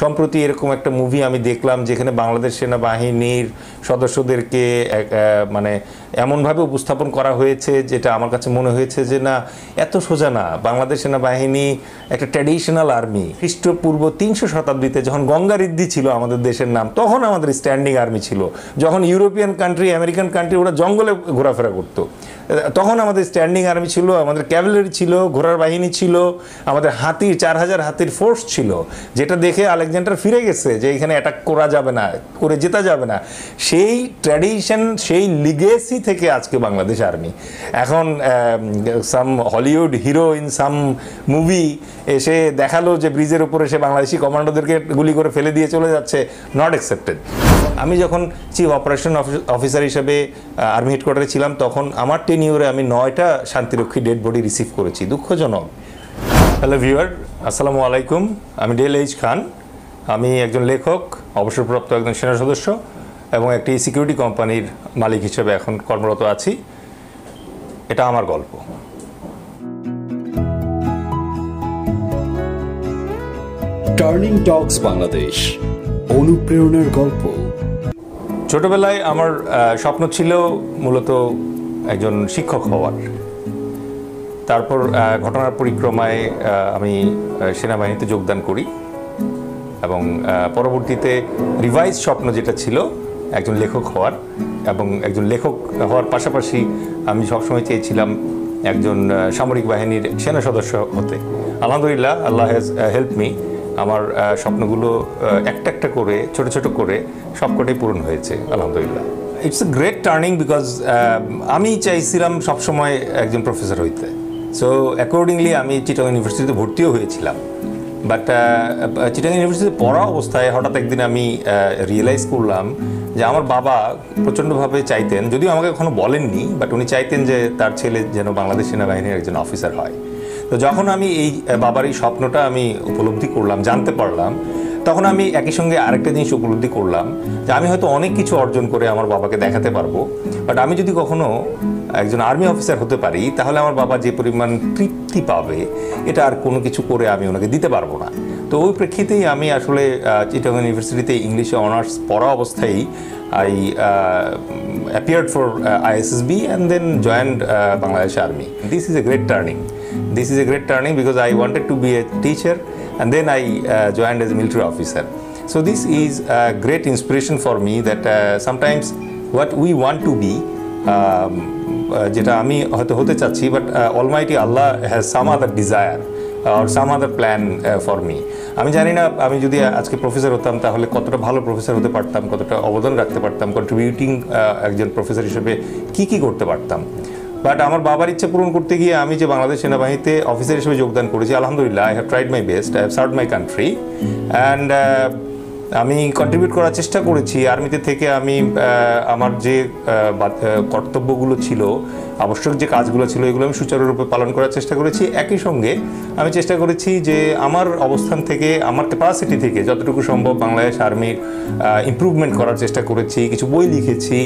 সম্প্রতি এরকম একটা মুভি আমি দেখলাম যেখানে বাংলাদেশ সেনাবাহিনীর সদস্যদেরকে মানে এমনভাবে উপস্থাপন করা হয়েছে যেটা আমার কাছে মনে হয়েছে যে না, এত সোজা না। বাংলাদেশ সেনাবাহিনী একটা ট্র্যাডিশনাল আর্মি। খ্রিস্টপূর্ব 300 শতাব্দীতে যখন গঙ্গা ঋদ্ধি ছিল আমাদের দেশের নাম, তখন আমাদের স্ট্যান্ডিং আর্মি ছিল। যখন ইউরোপিয়ান কান্ট্রি, আমেরিকান কান্ট্রি ওরা জঙ্গলে ঘোরাফেরা করতো, তখন আমাদের স্ট্যান্ডিং আর্মি ছিল, আমাদের ক্যাভেলারি ছিল, ঘোড়ার বাহিনী ছিল, আমাদের হাতির 4000 হাতির ফোর্স ছিল, যেটা দেখে আলেকজান্ডার ফিরে গেছে যে এখানে অ্যাটাক করা যাবে না, করে জেতা যাবে না। সেই ট্র্যাডিশন, সেই লিগেসি থেকে আজকে বাংলাদেশ আর্মি। এখন some Hollywood hero in some movie এসে দেখালো যে ব্রিজের উপরে সে বাংলাদেশি কমান্ডোদেরকে গুলি করে ফেলে দিয়ে চলে যাচ্ছে, নট অ্যাকসেপ্টেড। আমি যখন চিফ অপারেশন অফিসার হিসেবে আর্মি হেডকোয়ার্টারে ছিলাম, তখন আমার টেনিউরে আমি 9টা শান্তিরক্ষী ডেড বডি রিসিভ করেছি। দুঃখজনক। হ্যালো ভিউয়ার, আসসালামু আলাইকুম। আমি ডেল এইচ খান। আমি একজন লেখক, অবসরপ্রাপ্ত একজন সেনা সদস্য এবং একটি সিকিউরিটি কোম্পানির মালিক হিসেবে এখন কর্মরত আছি। এটা আমার গল্প। টার্নিং টকস বাংলাদেশ, অনুপ্রেরণার গল্প। ছোটবেলায় আমার স্বপ্ন ছিল মূলত একজন শিক্ষক হওয়ার। তারপর ঘটনার পরিক্রমায় আমি সেনাবাহিনীতে যোগদান করি এবং পরবর্তীতে রিভাইজ স্বপ্ন যেটা ছিল একজন লেখক হওয়ার, এবং একজন লেখক হওয়ার পাশাপাশি আমি সবসময় চেয়েছিলাম একজন সামরিক বাহিনীর সেনা সদস্য হতে। আলহামদুলিল্লাহ, আল্লাহ হ্যাজ হেল্প মি। আমার স্বপ্নগুলো একটা একটা করে, ছোট ছোট করে সবকটাই পূরণ হয়েছে আলহামদুলিল্লাহ। It's a great turning because আমি চাইছিলাম সবসময় একজন প্রফেসর হইতে। সো অ্যাকর্ডিংলি আমি চিটাগং ইউনিভার্সিটিতে ভর্তিও হয়েছিলাম। বাট চিটাগং ইউনিভার্সিটিতে পড়া অবস্থায় হঠাৎ একদিন আমি রিয়েলাইজ করলাম যে আমার বাবা প্রচণ্ডভাবে চাইতেন, যদিও আমাকে কখনো বলেননি, বাট উনি চাইতেন যে তার ছেলে যেন বাংলাদেশ সেনাবাহিনীর একজন অফিসার হয়। তো যখন আমি এই বাবার এই স্বপ্নটা আমি উপলব্ধি করলাম, জানতে পারলাম, তখন আমি একই সঙ্গে আরেকটা জিনিস উপলব্ধি করলাম যে আমি হয়তো অনেক কিছু অর্জন করে আমার বাবাকে দেখাতে পারবো, বাট আমি যদি কখনো একজন আর্মি অফিসার হতে পারি তাহলে আমার বাবা যে পরিমাণ তৃপ্তি পাবে এটা আর কোনো কিছু করে আমি ওনাকে দিতে পারবো না। তো ওই প্রেক্ষিতেই আমি আসলে চিটাগং ইউনিভার্সিটিতে ইংলিশে অনার্স পড়া অবস্থায় I appeared for ISSB and then joined Bangladesh Army. This is a great turning. This is a great turning because I wanted to be a teacher and then I joined as a military officer. So this is a great inspiration for me that sometimes what we want to be, যেটা আমি হয়তো হতে চাচ্ছি, but Almighty Allah has some other desire or some other plan for me. আমি জানি না আমি যদি আজকে প্রফেসর হতাম তাহলে কতটা ভালো প্রফেসর হতে পারতাম, কতটা অবদান রাখতে পারতাম, কন্ট্রিবিউটিং একজন প্রফেসর হিসেবে কি করতে পারতাম। বাট আমার বাবার ইচ্ছা পূরণ করতে গিয়ে আমি যে বাংলাদেশ সেনাবাহিনীতে অফিসার হিসেবে যোগদান করেছি, আলহামদুলিল্লাহ I have tried my best, I have served my country and আমি কন্ট্রিবিউট করার চেষ্টা করেছি। আর্মিতে থেকে আমি আমার যে কর্তব্যগুলো ছিল, আবশ্যক যে কাজগুলো ছিল, এগুলো আমি সুচারুরূপে পালন করার চেষ্টা করেছি। একই সঙ্গে আমি চেষ্টা করেছি যে আমার অবস্থান থেকে, আমার ক্যাপাসিটি থেকে যতটুকু সম্ভব বাংলাদেশ আর্মির ইমপ্রুভমেন্ট করার চেষ্টা করেছি। কিছু বই লিখেছি,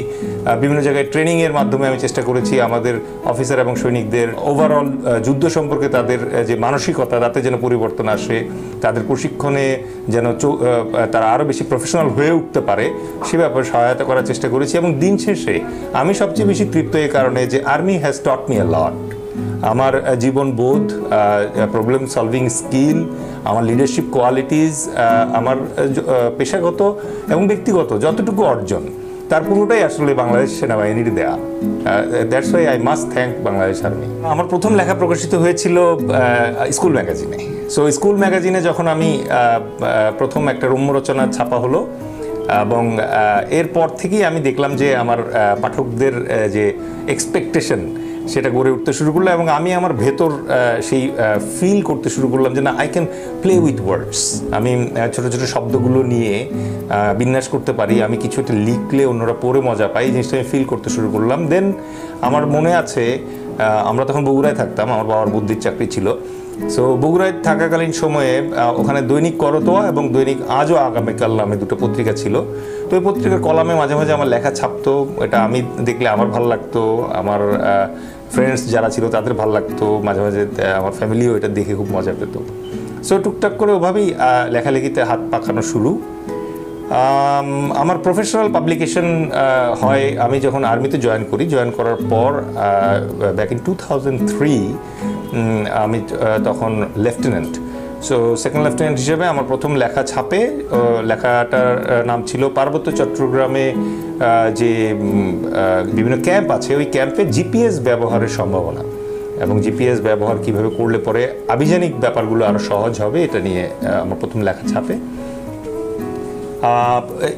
বিভিন্ন জায়গায় ট্রেনিংয়ের মাধ্যমে আমি চেষ্টা করেছি আমাদের অফিসার এবং সৈনিকদের ওভারঅল যুদ্ধ সম্পর্কে তাদের যে মানসিকতা, তাতে যেন পরিবর্তন আসে, তাদের প্রশিক্ষণে যেন তারা আরও বেশি প্রফেশনাল হয়ে উঠতে পারে সে ব্যাপারে সহায়তা করার চেষ্টা করেছি। এবং দিন শেষে আমি সবচেয়ে বেশি তৃপ্ত এই কারণে যে army has taught me a lot. আমার জীবনবোধ, প্রবলেম সলভিং স্কিল, আমার লিডারশিপ কোয়ালিটিস, আমার পেশাগত এবং ব্যক্তিগত যতটুকু অর্জন, তার পুরোটাই আসলে বাংলাদেশ সেনাবাহিনীর দেয়া। That's why I must thank Bangladesh army. আমার প্রথম লেখা প্রকাশিত হয়েছিল স্কুল ম্যাগাজিনে। সো স্কুল ম্যাগাজিনে যখন আমি প্রথম একটা রম্য রচনা ছাপা হলো, এবং এরপর থেকেই আমি দেখলাম যে আমার পাঠকদের যে এক্সপেকটেশন সেটা গড়ে উঠতে শুরু করলো, এবং আমি আমার ভেতর সেই ফিল করতে শুরু করলাম যে না, I can play with words. আমি ছোটো ছোটো শব্দগুলো নিয়ে বিন্যাস করতে পারি, আমি কিছু একটা লিখলে অন্যরা পড়ে মজা পাই, এই জিনিসটা আমি ফিল করতে শুরু করলাম। দেন আমার মনে আছে আমরা তখন বগুড়ায় থাকতাম, আমার বাবার বুদ্ধির চাকরি ছিল। সো বগুড়ায় থাকাকালীন সময়ে ওখানে দৈনিক করতোয়া এবং দৈনিক আজও আগামীকাল নামে দুটো পত্রিকা ছিল। তো ওই পত্রিকার কলামে মাঝে মাঝে আমার লেখা ছাপতো, এটা আমি দেখলে আমার ভালো লাগতো, আমার ফ্রেন্ডস যারা ছিল তাদের ভালো লাগতো, মাঝে মাঝে আমার ফ্যামিলিও এটা দেখে খুব মজা পেত। সো টুকটাক করে ওভাবেই লেখালেখিতে হাত পাকানো শুরু। আমার প্রফেশনাল পাবলিকেশন হয় আমি যখন আর্মিতে জয়েন করার পর ব্যাক ইন 2003 আমি তখন লেফটেন্যান্ট। সো সেকেন্ড লেফটেন্যান্ট হিসেবে আমার প্রথম লেখা ছাপে। লেখাটার নাম ছিল পার্বত্য চট্টগ্রামে যে বিভিন্ন ক্যাম্প আছে, ওই ক্যাম্পে জিপিএস ব্যবহারের সম্ভাবনা এবং জিপিএস ব্যবহার কিভাবে করলে পরে আভিযানিক ব্যাপারগুলো আরও সহজ হবে, এটা নিয়ে আমার প্রথম লেখা ছাপে।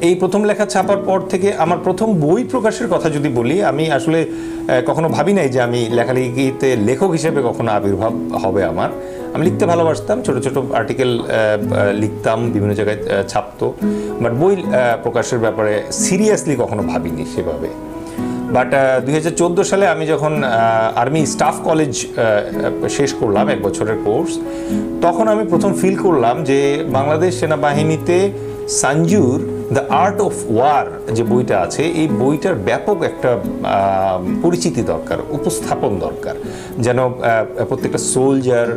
এই প্রথম লেখা ছাপার পর থেকে আমার প্রথম বই প্রকাশের কথা যদি বলি, আমি আসলে কখনো ভাবি নাই যে আমি লেখালেখিতে লেখক হিসেবে কখনো আবির্ভাব হবে আমার। আমি লিখতে ভালোবাসতাম, ছোট ছোট আর্টিকেল লিখতাম, বিভিন্ন জায়গায় ছাপতো, বাট বই প্রকাশের ব্যাপারে সিরিয়াসলি কখনো ভাবিনি সেভাবে। বাট 2014 সালে আমি যখন আর্মি স্টাফ কলেজ শেষ করলাম, 1 বছরের কোর্স, তখন আমি প্রথম ফিল করলাম যে বাংলাদেশ সেনাবাহিনীতে সঞ্জুর দ্য আর্ট অফ ওয়ার যে বইটা আছে, এই বইটার ব্যাপক একটা পরিচিতি দরকার, উপস্থাপন দরকার, যেন প্রত্যেকটা সোলজার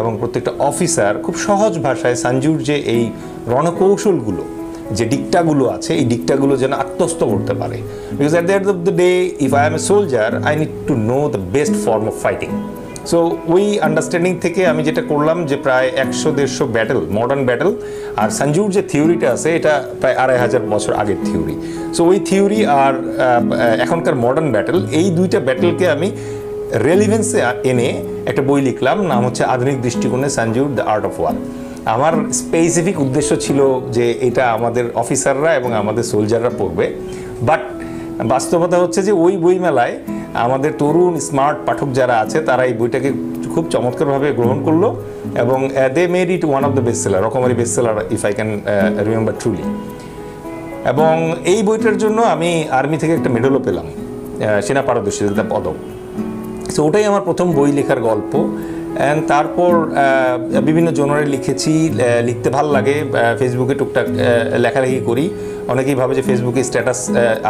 এবং প্রত্যেকটা অফিসার খুব সহজ ভাষায় সঞ্জুর যে এই রণকৌশলগুলো, যে ডিকটাগুলো আছে, এই ডিকটাগুলো যেন আত্মস্থ করতে পারে। Because at the end of the day if I M a soldier I need to know the best form of fighting. So ওই আন্ডারস্ট্যান্ডিং থেকে আমি যেটা করলাম যে প্রায় 100-150 ব্যাটেল, মডার্ন ব্যাটেল, আর সঞ্জুর যে থিওরিটা আছে এটা প্রায় 2500 বছর আগের থিওরি। সো ওই থিওরি আর এখনকার মডার্ন ব্যাটেল, এই দুইটা ব্যাটেলকে আমি রেলিভেন্সে এনে একটা বই লিখলাম, নাম হচ্ছে আধুনিক দৃষ্টিকোণে সঞ্জুর দ্য আর্ট অফ ওয়ার। আমার স্পেসিফিক উদ্দেশ্য ছিল যে এটা আমাদের অফিসাররা এবং আমাদের সোলজাররা পড়বে, বাট বাস্তবতা হচ্ছে যে ওই বইমেলায় আমাদের তরুণ স্মার্ট পাঠক যারা আছে তারা এই বইটাকে খুব চমৎকারভাবে গ্রহণ করলো এবং they made it one of the best seller, Rokomari best seller if I can remember truly. এবং এই বইটার জন্য আমি আর্মি থেকে একটা মেডেলও পেলাম, সেনা পারদর্শিতা পদক। সো ওটাই আমার প্রথম বই লেখার গল্প। অ্যান্ড তারপর বিভিন্ন জনারে লিখেছি, লিখতে ভাল লাগে, ফেসবুকে টুকটাক লেখালেখি করি। অনেকেই ভাবে যে ফেসবুকে স্ট্যাটাস,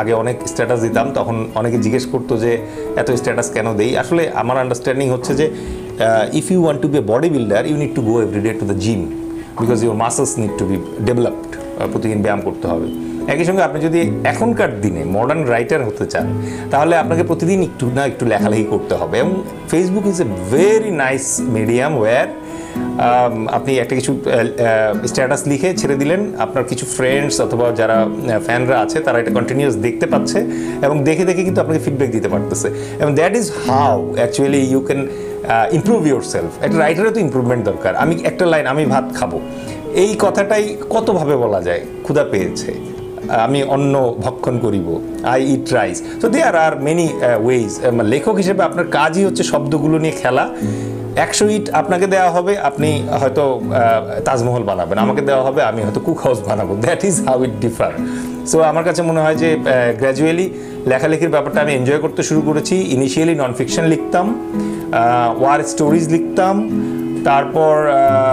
আগে অনেক স্ট্যাটাস দিতাম, তখন অনেকে জিজ্ঞেস করতো যে এত স্ট্যাটাস কেন দেই। আসলে আমার আন্ডারস্ট্যান্ডিং হচ্ছে যে if you want to be a body builder you need to go everyday to the gym, because your muscles need to be developed, প্রতিদিন ব্যায়াম করতে হবে। একই সঙ্গে আপনি যদি এখনকার দিনে মডার্ন রাইটার হতে চান তাহলে আপনাকে প্রতিদিন একটু না একটু লেখালেখি করতে হবে। এবং Facebook is a very nice medium where আপনি একটা কিছু স্ট্যাটাস লিখে ছেড়ে দিলেন, আপনার কিছু ফ্রেন্ডস অথবা যারা ফ্যানরা আছে তারা এটা কন্টিনিউয়াস দেখতে পাচ্ছে এবং দেখে দেখে কিন্তু আপনাকে ফিডব্যাক দিতে পারতেছে। এবং that is how actually you can improve yourself. একটা রাইটারের তো ইমপ্রুভমেন্ট দরকার। আমি একটা লাইন, আমি ভাত খাবো, এই কথাটাই কতভাবে বলা যায়, ক্ষুধা পেয়েছে, আমি অন্ন ভক্ষণ করিব, I eat rice. So there are many ways. লেখক হিসেবে আপনার কাজই হচ্ছে শব্দগুলো নিয়ে খেলা। 100 ইট আপনাকে দেওয়া হবে, আপনি হয়তো তাজমহল বানাবেন, আমাকে দেওয়া হবে আমি হয়তো কুক হাউস বানাবো। That is how it differ. So আমার কাছে মনে হয় যে গ্র্যাজুয়ালি লেখালেখির ব্যাপারটা আমি এনজয় করতে শুরু করেছি। ইনিশিয়ালি নন ফিকশন লিখতাম, ওয়ার স্টোরিজ লিখতাম, তারপর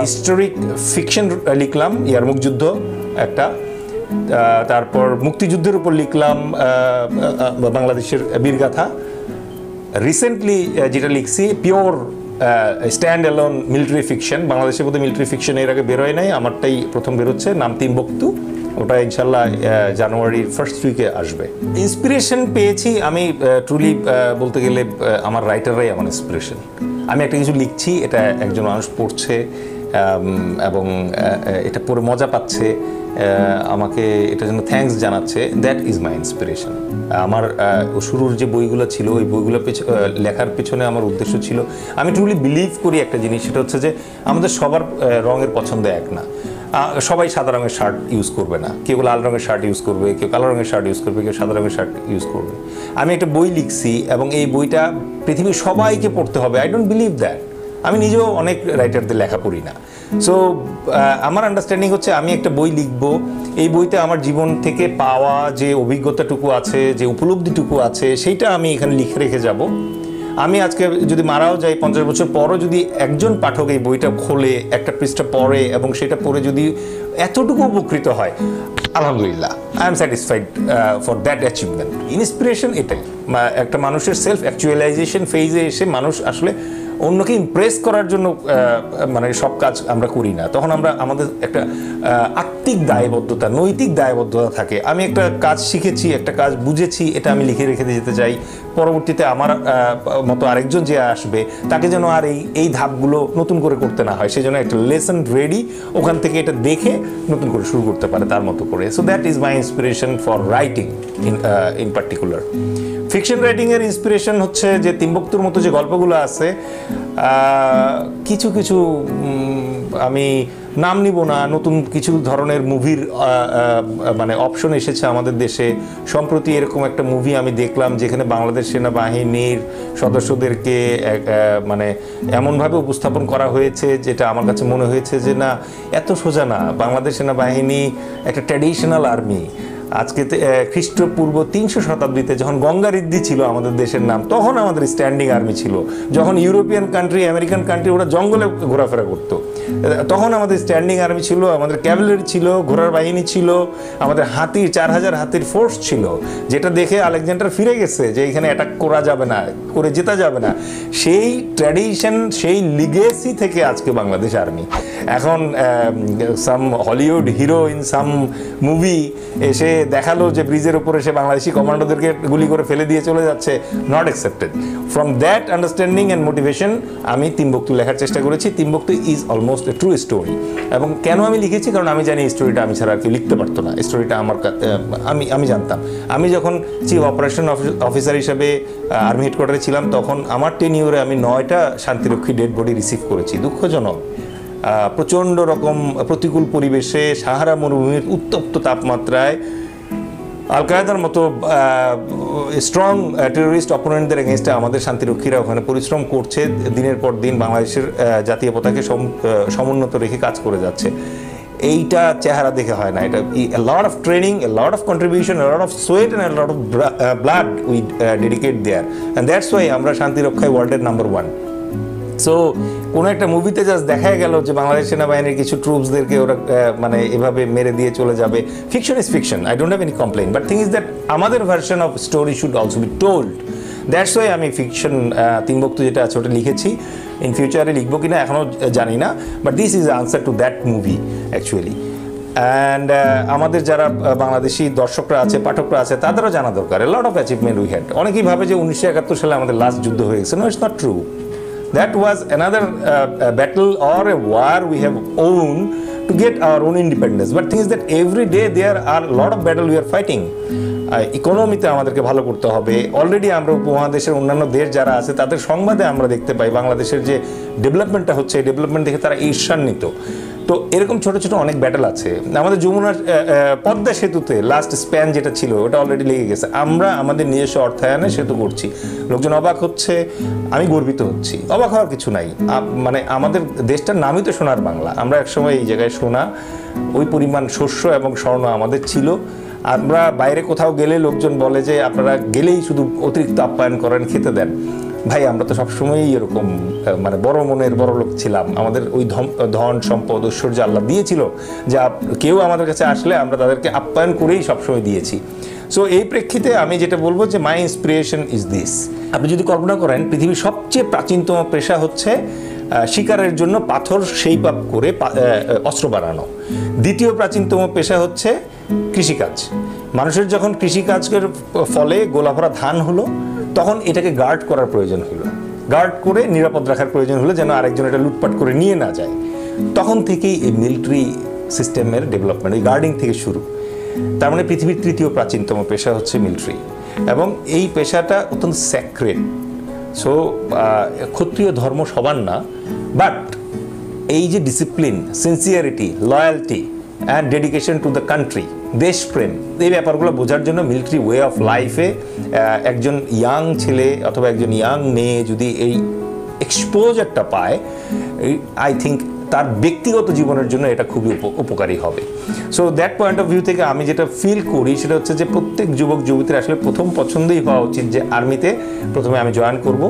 হিস্টোরিক ফিকশন লিখলাম, ইয়ারমুক যুদ্ধ একটা, তারপর মুক্তিযুদ্ধের উপর লিখলাম বাংলাদেশের বীরগাথা। রিসেন্টলি যেটা লিখছি pure stand alone military fiction. বাংলাদেশের মধ্যে মিলিটারি ফিকশন এর আগে বেরোয় নাই, আমারটাই প্রথম বেরোচ্ছে, নাম তিম্বুকতু। ওটা ইনশাল্লাহ জানুয়ারির ফার্স্ট উইকে আসবে। ইন্সপিরেশন পেয়েছি আমি ট্রুলি বলতে গেলে আমার রাইটাররাই আমার ইন্সপিরেশন। আমি একটা কিছু লিখছি, এটা একজন মানুষ পড়ছে এবং এটা পড়ে মজা পাচ্ছে, আমাকে এটার জন্য থ্যাঙ্কস জানাচ্ছে, দ্যাট ইজ মাই ইন্সপিরেশন। আমার শুরুর যে বইগুলো ছিল ওই বইগুলো লেখার পেছনে আমার উদ্দেশ্য ছিল, আমি ট্রুলি বিলিভ করি একটা জিনিস, সেটা হচ্ছে যে আমাদের সবার রঙের পছন্দ এক না। সবাই সাদা রঙের শার্ট ইউজ করবে না, কেউ লাল রঙের শার্ট ইউজ করবে, কেউ কালো রঙের শার্ট ইউজ করবে, কেউ সাদা রঙের শার্ট ইউজ করবে। আমি একটা বই লিখছি এবং এই বইটা পৃথিবীর সবাইকে পড়তে হবে, আই ডোন্ট বিলিভ দ্যাট। আমি নিজেও অনেক রাইটারদের লেখা পড়ি না। সো আমার আন্ডারস্ট্যান্ডিং হচ্ছে আমি একটা বই লিখব, এই বইতে আমার জীবন থেকে পাওয়া যে অভিজ্ঞতাটুকু আছে, যে উপলব্ধিটুকু আছে, সেইটা আমি এখানে লিখে রেখে যাব। আমি আজকে যদি মারাও যাই 50 বছর পরও যদি একজন পাঠক এই বইটা খোলে, একটা পৃষ্ঠা পড়ে এবং সেটা পড়ে যদি এতটুকু উপকৃত হয়, আলহামদুলিল্লাহ, I am satisfied for that achievement. Inspiration এটাই, একটা মানুষের সেলফ অ্যাকচুয়ালাইজেশন ফেজে এসে মানুষ আসলে অন্যকে ইমপ্রেস করার জন্য মানে সব কাজ আমরা করি না। তখন আমরা আমাদের একটা আত্মিক দায়বদ্ধতা, নৈতিক দায়বদ্ধতা থাকে। আমি একটা কাজ শিখেছি, একটা কাজ বুঝেছি, এটা আমি লিখে রেখে যেতে চাই, পরবর্তীতে আমার মতো আরেকজন যে আসবে তাকে যেন আর এই ধাপগুলো নতুন করে করতে না হয়, সেজন্য একটা লেসন রেডি, ওখান থেকে এটা দেখে নতুন করে শুরু করতে পারে তার মতো করে। So that is my inspiration for writing in particular. Fiction রাইটিংয়ের ইন্সপিরেশন হচ্ছে যে তিম্বুকতুর মতো যে গল্পগুলো আছে, কিছু কিছু আমি নাম নিব না, নতুন কিছু ধরনের মুভির মানে অপশন এসেছে আমাদের দেশে। সম্প্রতি এরকম একটা মুভি আমি দেখলাম যেখানে বাংলাদেশ সেনাবাহিনীর সদস্যদেরকে মানে এমনভাবে উপস্থাপন করা হয়েছে যেটা আমার কাছে মনে হয়েছে যে না, এত সোজা না। বাংলাদেশ সেনাবাহিনী একটা ট্র্যাডিশনাল আর্মি। আজকে খ্রিস্টপূর্ব 300 শতাব্দীতে যখন গঙ্গারিদ্ধি ছিল আমাদের দেশের নাম, তখন আমাদের স্ট্যান্ডিং আর্মি ছিল। যখন ইউরোপিয়ান কান্ট্রি, আমেরিকান কান্ট্রি ওরা জঙ্গলে ঘোরাফেরা করতো, তখন আমাদের স্ট্যান্ডিং আর্মি ছিল, আমাদের ক্যাভেলারি ছিল, ঘোড়ার বাহিনী ছিল, আমাদের হাতির 4000 হাতির ফোর্স ছিল, যেটা দেখে আলেকজান্ডার ফিরে গেছে যে এখানে অ্যাটাক করা যাবে না, করে জেতা যাবে না। সেই ট্র্যাডিশন, সেই লিগেসি থেকে আজকে বাংলাদেশ আর্মি। এখন some Hollywood hero in some movie এসে দেখালো যে ব্রিজের উপরে সে বাংলাদেশি কমান্ডোদেরকে গুলি করে ফেলে দিয়ে চলে যাচ্ছে, not accepted. From that understanding and motivation আমি তিম্বুকতু লেখার চেষ্টা করেছি। Timbuktu is almost a true story. এবং কেন আমি লিখেছি, কারণ আমি জানি এই স্টোরিটা আমি ছাড়া আর কেউ লিখতে পারতো না। স্টোরিটা আমার আমি জানতাম। আমি যখন চিফ অপারেশন অফিসার হিসেবে আর্মি হেডকোয়ার্টারে ছিলাম, তখন আমার টেনিউরে আমি 9টা শান্তিরক্ষী ডেড বডি রিসিভ করেছি। দুঃখজনক, প্রচণ্ড রকম প্রতিকূল পরিবেশে, সাহারা মরুভূমির উত্তপ্ত তাপমাত্রায় আল কায়েদার মতো স্ট্রং টেরোরিস্ট অপোনেন্টদের এগেনস্টে আমাদের শান্তিরক্ষীরা ওখানে পরিশ্রম করছে, দিনের পর দিন বাংলাদেশের জাতীয় পতাকাকে সমুন্নত রেখে কাজ করে যাচ্ছে। এইটা চেহারা দেখে হয় না। এটা a lot of training, a lot of contribution, a lot of sweat and a lot of blood we dedicate there, and that's why আমরা শান্তি রক্ষায় ওয়ার্ল্ডের নাম্বার 1। সো কোনো একটা মুভিতে জাস্ট দেখা গেল যে বাংলাদেশ সেনাবাহিনীর কিছু ট্রুপসদেরকে ওরা মানে এভাবে মেরে দিয়ে চলে যাবে। Fiction is fiction, I don't have any complain, but thing is that আমাদের version of story should also be told. That's why আমি ফিকশন তিম্বুকতু যেটা আছে ওটা লিখেছি। ইন ফিউচারে লিখবো কিনা এখনও জানি না, but this is answer to that movie actually. And আমাদের যারা বাংলাদেশি দর্শকরা আছে, পাঠকরা আছে, তাদেরও জানা দরকার lot of achievement we had. অনেকেই ভাবে যে 1971 সালে আমাদের লাস্ট যুদ্ধ হয়ে গেছে। No, it's not true. That was another battle or a war we have won to get our own independence. But thing is that every day there are a lot of battle we are fighting. ইকোনমিতে আমাদেরকে ভালো করতে হবে। Already আমরা উপমহাদেশের অন্যান্য দেশ যারা আছে তাদের সংবাদে আমরা দেখতে পাই বাংলাদেশের যে ডেভেলপমেন্টটা হচ্ছে, এই ডেভেলপমেন্ট দেখে তারা ঈর্ষান্বিত। তো এরকম ছোট ছোট অনেক ব্যাটেল আছে। আমাদের যমুনার পদ্মা সেতুতে লাস্ট স্প্যান যেটা ছিল ওটা অলরেডি লেগে গেছে। আমরা আমাদের নিজস্ব অর্থায়নে সেতু করছি, লোকজন অবাক হচ্ছে, আমি গর্বিত হচ্ছি। অবাক হওয়ার কিছু নাই। মানে আমাদের দেশটার নামই তো সোনার বাংলা। আমরা একসময় এই জায়গায় সোনা, ওই পরিমাণ শস্য এবং স্বর্ণ আমাদের ছিল। আমরা বাইরে কোথাও গেলে লোকজন বলে যে আপনারা গেলেই শুধু অতিরিক্ত আপ্যায়ন করেন, খেতে দেন। ভাই, আমরা তো সবসময়ই এরকম মানে বড় মনের বড় লোক ছিলাম। আমাদের ওই ধন সম্পদ ঐশ্বর্য আল্লাহ দিয়েছিল, যা কেউ আমাদের কাছে আসলে আমরা তাদেরকে আপ্যায়ন করেই সবসময় দিয়েছি। সো এই প্রেক্ষিতে আমি যেটা বলবো যে মাই ইন্সপিরেশন ইজ দিস। আপনি যদি কল্পনা করেন পৃথিবীর সবচেয়ে প্রাচীনতম পেশা হচ্ছে শিকারের জন্য পাথর শেপ আপ করে অস্ত্র বানানো। দ্বিতীয় প্রাচীনতম পেশা হচ্ছে কৃষিকাজ। মানুষের যখন কৃষিকাজের ফলে গোলাভরা ধান হলো, তখন এটাকে গার্ড করার প্রয়োজন হলো, গার্ড করে নিরাপদ রাখার প্রয়োজন হলো যেন আরেকজন এটা লুটপাট করে নিয়ে না যায়। তখন থেকেই এই মিলিটারি সিস্টেমের ডেভেলপমেন্ট, এই গার্ডিং থেকে শুরু। তার মানে পৃথিবীর তৃতীয় প্রাচীনতম পেশা হচ্ছে মিলিটারি, এবং এই পেশাটা অত্যন্ত স্যাক্রেড। সো ক্ষত্রিয় ধর্ম সবার না, বাট এই যে discipline, sincerity, loyalty and dedication to the country, দেশপ্রেম, এই ব্যাপারগুলো বোঝার জন্য মিলিটারি ওয়ে অফ লাইফে একজন ইয়াং ছেলে অথবা একজন ইয়াং মেয়ে যদি এই এক্সপোজারটা পায়, আই থিঙ্ক তার ব্যক্তিগত জীবনের জন্য এটা খুবই উপকারী হবে। So that point of view থেকে আমি যেটা ফিল করি সেটা হচ্ছে যে প্রত্যেক যুবক যুবতীর আসলে প্রথম পছন্দই হওয়া উচিত যে আর্মিতে প্রথমে আমি জয়েন করব,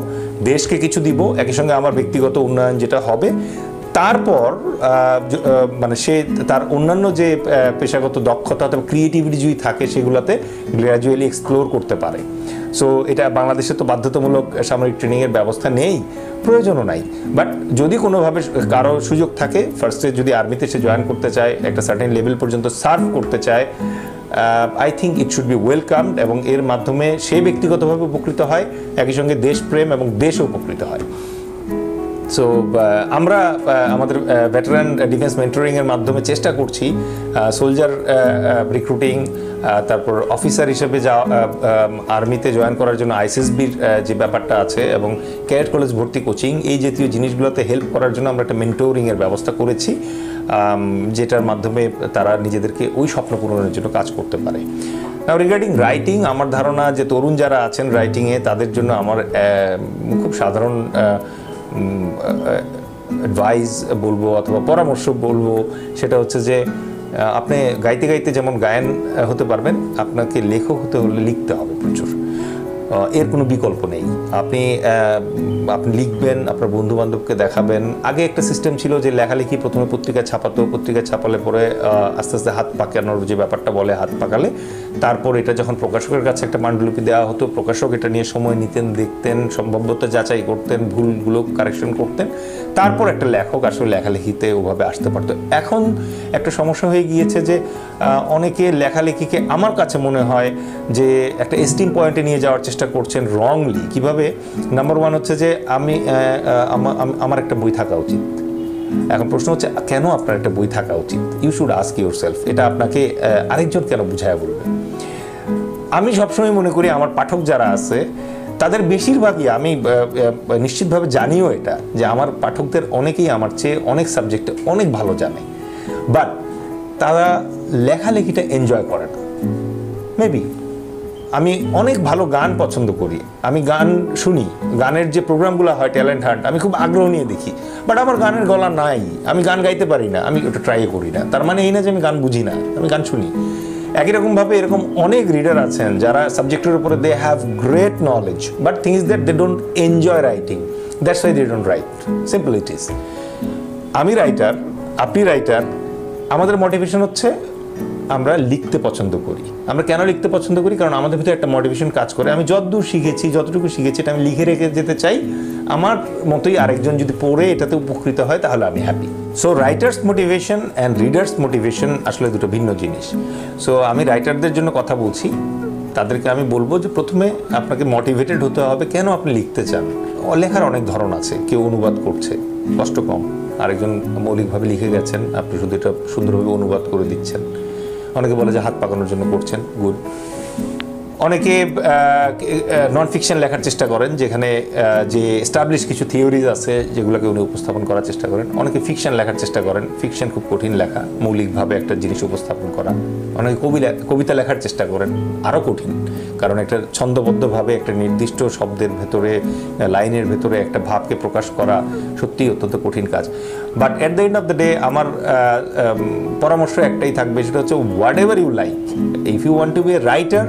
দেশকে কিছু দিব, একই সঙ্গে আমার ব্যক্তিগত উন্নয়ন যেটা হবে, তারপর মানে সে তার অন্যান্য যে পেশাগত দক্ষতা অথবা ক্রিয়েটিভিটি যদি থাকে সেগুলোতে গ্র্যাজুয়ালি এক্সপ্লোর করতে পারে। সো এটা বাংলাদেশে তো বাধ্যতামূলক সামরিক ট্রেনিংয়ের ব্যবস্থা নেই, প্রয়োজনও নাই। বাট যদি কোনোভাবে কারো সুযোগ থাকে, ফার্স্টে যদি আর্মিতে সে জয়েন করতে চায়, একটা সার্টেন লেভেল পর্যন্ত সার্ভ করতে চায়, I think it should be welcomed, এবং এর মাধ্যমে সে ব্যক্তিগতভাবে উপকৃত হয়, একই সঙ্গে দেশপ্রেম এবং দেশও উপকৃত হয়। সো আমরা আমাদের ভেটারান ডিফেন্স মেন্টরিংয়ের মাধ্যমে চেষ্টা করছি সোলজার রিক্রুটিং, তারপর অফিসার হিসেবে যা আর্মিতে জয়েন করার জন্য আইসিএসবির যে ব্যাপারটা আছে, এবং ক্যাডেট কলেজ ভর্তি কোচিং, এই জাতীয় জিনিসগুলোতে হেল্প করার জন্য আমরা একটা মেন্টরিংয়ের ব্যবস্থা করেছি, যেটার মাধ্যমে তারা নিজেদেরকে ওই স্বপ্ন পূরণের জন্য কাজ করতে পারে। রিগার্ডিং রাইটিং, আমার ধারণা যে তরুণ যারা আছেন রাইটিংয়ে, তাদের জন্য আমার খুব সাধারণ অ্যাডভাইস বলবো অথবা পরামর্শ বলবো, সেটা হচ্ছে যে আপনি গাইতে গাইতে যেমন গায়ন হতে পারবেন, আপনাকে লেখক হতে হলে লিখতে হবে প্রচুর, এর কোনো বিকল্প নেই। আপনি লিখবেন, আপনার বন্ধু বান্ধবকে দেখাবেন। আগে একটা সিস্টেম ছিল যে লেখালেখি প্রথমে পত্রিকা ছাপাতো, পত্রিকা ছাপালে পরে আস্তে আস্তে হাত পাকানোর যে ব্যাপারটা বলে, হাত পাকালে তারপর এটা যখন প্রকাশকের কাছে একটা পাণ্ডুলিপি দেওয়া হতো, প্রকাশক এটা নিয়ে সময় নিতেন, দেখতেন, সম্ভাব্যতা যাচাই করতেন, ভুলগুলো কারেকশন করতেন, তারপর একটা লেখক আসলে লেখালেখিতে ওভাবে আসতে পারতো। এখন একটা সমস্যা হয়ে গিয়েছে যে অনেকে লেখালেখিকে আমার কাছে মনে হয় যে একটা এস্টিম পয়েন্টে নিয়ে যাওয়ার চেষ্টা করছেন রংলি। কিভাবে? নাম্বার ওয়ান হচ্ছে যে আমার একটা বই থাকা উচিত। এখন প্রশ্ন হচ্ছে, কেন আপনার একটা বই থাকা উচিত? You should ask yourself. এটা আপনাকে আরেকজন কেন বুঝায় বলবে? আমি সবসময় মনে করি আমার পাঠক যারা আছে তাদের বেশিরভাগই, আমি নিশ্চিতভাবে জানিও এটা, যে আমার পাঠকদের অনেকেই আমার চেয়ে অনেক সাবজেক্টে অনেক ভালো জানে, বাট তারা লেখালেখিটা এনজয় করে না। মেবি আমি অনেক ভালো গান পছন্দ করি, আমি গান শুনি, গানের যে প্রোগ্রামগুলো হয় ট্যালেন্ট হান্ট, আমি খুব আগ্রহ নিয়ে দেখি, বাট আমার গানের গলা নাই, আমি গান গাইতে পারি না, আমি ওটা ট্রাই করি না। তার মানে এই না যে আমি গান বুঝি না, আমি গান শুনি। একই রকমভাবে এরকম অনেক রিডার আছেন যারা সাবজেক্টের উপরে they have great knowledge, but thing is that they don't enjoy writing, that's why they don't write. Simple it is. আমি রাইটার, আপনি রাইটার, আমাদের মোটিভেশন হচ্ছে আমরা লিখতে পছন্দ করি। আমরা কেন লিখতে পছন্দ করি? কারণ আমাদের ভিতরে একটা মোটিভেশন কাজ করে, আমি যতদূর শিখেছি, যতটুকু শিখেছি এটা আমি লিখে রেখে যেতে চাই, আমার মতোই আরেকজন যদি পড়ে এটাতে উপকৃত হয় তাহলে আমি happy. So writers motivation and readers motivation আসলে দুটো ভিন্ন জিনিস। সো আমি রাইটারদের জন্য কথা বলছি, তাদেরকে আমি বলবো যে প্রথমে আপনাকে মোটিভেটেড হতে হবে। কেন আপনি লিখতে চান? লেখার অনেক ধরন আছে, কেউ অনুবাদ করছে, কষ্ট কম, আরেকজন মৌলিকভাবে লিখে গেছেন, আপনি শুধু এটা সুন্দরভাবে অনুবাদ করে দিচ্ছেন। অনেকে বলে যে হাত পাকানোর জন্য করছেন, গুড। অনেকে নন ফিকশন লেখার চেষ্টা করেন, যেখানে যে এস্টাবলিশ কিছু থিওরিজ আছে যেগুলোকে উনি উপস্থাপন করার চেষ্টা করেন। অনেকে ফিকশন লেখার চেষ্টা করেন, ফিকশন খুব কঠিন লেখা, মৌলিকভাবে একটা জিনিস উপস্থাপন করা। অনেকে কবিতা লেখার চেষ্টা করেন, আরও কঠিন, কারণ একটা ছন্দবদ্ধভাবে একটা নির্দিষ্ট শব্দের ভেতরে, লাইনের ভেতরে একটা ভাবকে প্রকাশ করা সত্যিই অত্যন্ত কঠিন কাজ। But at the end of the day আমার পরামর্শ একটাই থাকবে, সেটা হচ্ছে whatever you like, if you want to be a writer,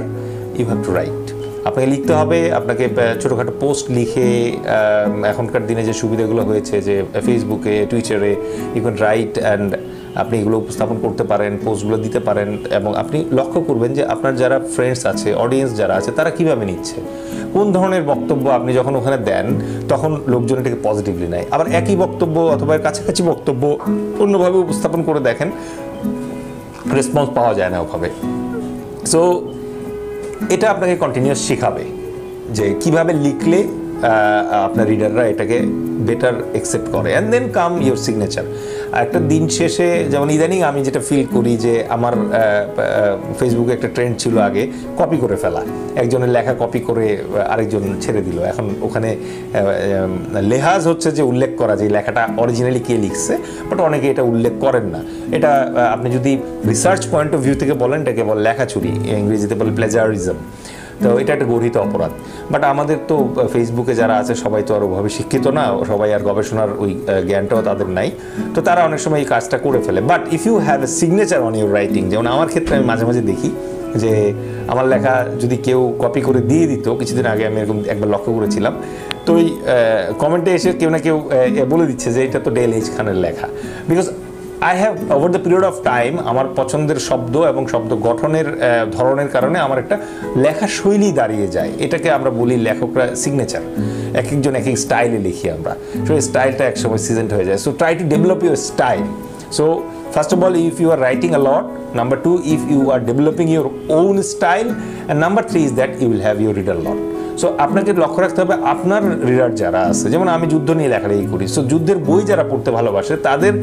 you have to write. আপনাকে লিখতে হবে, আপনাকে ছোটোখাটো পোস্ট লিখে, এখনকার দিনে যে সুবিধাগুলো হয়েছে যে ফেসবুকে, টুইটারে ইউ ক্যান রাইট অ্যান্ড আপনি এগুলো উপস্থাপন করতে পারেন, পোস্টগুলো দিতে পারেন, এবং আপনি লক্ষ্য করবেন যে আপনার যারা ফ্রেন্ডস আছে, অডিয়েন্স যারা আছে, তারা কীভাবে নিচ্ছে, কোন ধরনের বক্তব্য আপনি যখন ওখানে দেন তখন লোকজন এটাকে পজিটিভলি নেয়। আবার একই বক্তব্য অথবা কাছাকাছি বক্তব্য অন্যভাবে উপস্থাপন করে দেখেন, রেসপন্স পাওয়া যায় না ওভাবে। সো এটা আপনাকে কন্টিনিউয়াস শেখাবে যে কিভাবে লিখলে আপনার রিডাররা এটাকে বেটার অ্যাকসেপ্ট করে, and then come your signature. একটা দিন শেষে, যেমন ইদানিং আমি যেটা ফিল করি যে আমার ফেসবুকে একটা ট্রেন্ড ছিল আগে কপি করে ফেলা, একজনের লেখা কপি করে আরেকজন ছেড়ে দিল। এখন ওখানে লেহাজ হচ্ছে যে উল্লেখ করা যে লেখাটা অরিজিনালি কে লিখছে, বাট অনেকে এটা উল্লেখ করেন না। এটা আপনি যদি রিসার্চ পয়েন্ট অফ ভিউ থেকে বলেন, এটাকে বলে লেখা চুরি, ইংরেজিতে বলে প্লেজারিজম। তো এটা একটা গর্হিত অপরাধ। বাট আমাদের তো ফেসবুকে যারা আছে সবাই তো আর ওভাবে শিক্ষিত না, সবাই আর গবেষণার ওই জ্ঞানটাও তাদের নাই, তো তারা অনেক সময় এই কাজটা করে ফেলে। But if you have a signature on your writing, যেমন আমার ক্ষেত্রে আমি মাঝে মাঝে দেখি যে আমার লেখা যদি কেউ কপি করে দিয়ে দিত, কিছুদিন আগে আমি এরকম একবার লক্ষ্য করেছিলাম, তো ওই কমেন্টে এসে কেউ না কেউ বলে দিচ্ছে যে এটা তো ডেল এইচ খানের লেখা। Because I have over the period of time আমার পছন্দের শব্দ এবং শব্দ গঠনের ধরনের কারণে আমার একটা লেখা শৈলী দাঁড়িয়ে যায়, এটাকে আমরা বলি লেখকরা সিগনেচার, এক একজন এক এক স্টাইলে লিখি আমরা, সো এই স্টাইলটা একসময় সিজেন্ট হয়ে যায়। So try to develop your style. So first of all, if you are writing a lot, number 2, if you are developing your own style, and number 3 is that you will have your reader lot. So আপনাকে লক্ষ্য রাখতে হবে আপনার reader যারা আছে, যেমন আমি যুদ্ধ নিয়ে লেখালেখি করি, সো যুদ্ধের বই যারা পড়তে ভালোবাসে তাদের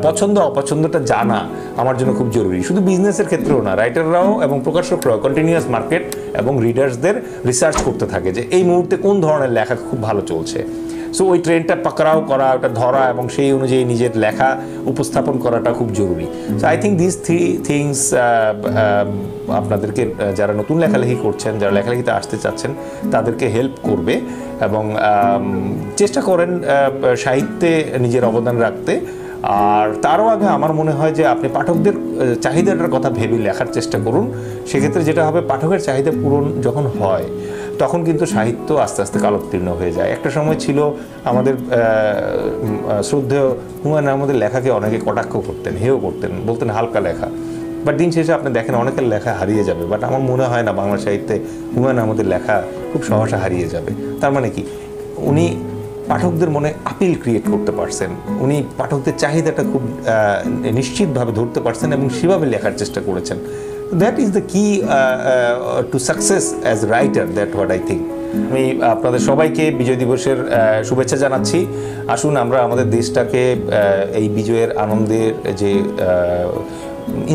পছন্দ অপছন্দটা জানা আমার জন্য খুব জরুরি। শুধু বিজনেসের ক্ষেত্রেও না, রাইটাররাও এবং প্রকাশকরাও কন্টিনিউয়াস মার্কেট এবং রিডার্সদের রিসার্চ করতে থাকে যে এই মুহূর্তে কোন ধরনের লেখা খুব ভালো চলছে। সো ওই ট্রেন্ডটা পাকড়াও করা, ওটা ধরা এবং সেই অনুযায়ী নিজের লেখা উপস্থাপন করাটা খুব জরুরি। So I think this three things আপনাদেরকে যারা নতুন লেখালেখি করছেন, যারা লেখালেখিতে আসতে চাচ্ছেন তাদেরকে হেল্প করবে, এবং চেষ্টা করেন সাহিত্যে নিজের অবদান রাখতে। আর তারও আগে আমার মনে হয় যে আপনি পাঠকদের চাহিদাটার কথা ভেবে লেখার চেষ্টা করুন। সেক্ষেত্রে যেটা হবে, পাঠকের চাহিদা পূরণ যখন হয় তখন কিন্তু সাহিত্য আস্তে আস্তে কালোত্তীর্ণ হয়ে যায়। একটা সময় ছিল আমাদের শ্রদ্ধেয় হুমায়ুন আহমেদের লেখাকে অনেকে কটাক্ষ করতেন, হেয় করতেন, বলতেন হালকা লেখা। বাট দিন শেষে আপনি দেখেন অনেকের লেখা হারিয়ে যাবে, বাট আমার মনে হয় না বাংলা সাহিত্যে হুমায়ুন আহমেদের লেখা খুব সহসা হারিয়ে যাবে। তার মানে কি, উনি পাঠকদের মনে আপিল ক্রিয়েট করতে পারছেন, উনি পাঠকদের চাহিদাটা খুব নিশ্চিতভাবে ধরতে পারছেন এবং সেভাবে লেখার চেষ্টা করেছেন। দ্যাট ইজ দ্য কি to success as writer, that what I think. আমি আপনাদের সবাইকে বিজয় দিবসের শুভেচ্ছা জানাচ্ছি। আসুন আমরা আমাদের দেশটাকে এই বিজয়ের আনন্দের যে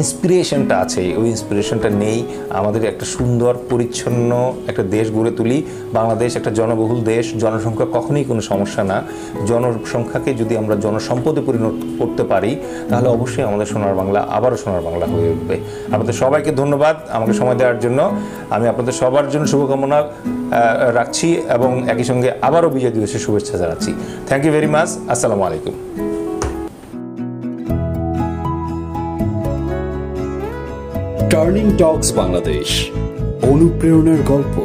ইন্সপিরেশনটা আছে, ওই ইন্সপিরেশনটা নেই, আমাদের একটা সুন্দর পরিচ্ছন্ন একটা দেশ গড়ে তুলি। বাংলাদেশ একটা জনবহুল দেশ, জনসংখ্যা কখনোই কোনো সমস্যা না। জনসংখ্যাকে যদি আমরা জনসম্পদে পরিণত করতে পারি তাহলে অবশ্যই আমাদের সোনার বাংলা আবারও সোনার বাংলা হয়ে উঠবে। আপনাদের সবাইকে ধন্যবাদ আমাকে সময় দেওয়ার জন্য। আমি আপনাদের সবার জন্য শুভকামনা রাখছি এবং একই সঙ্গে আবারও বিজয় দিবসের শুভেচ্ছা জানাচ্ছি। Thank you very much. আসসালামু আলাইকুম। টার্নিং টকস বাংলাদেশ, অনুপ্রেরণার গল্প।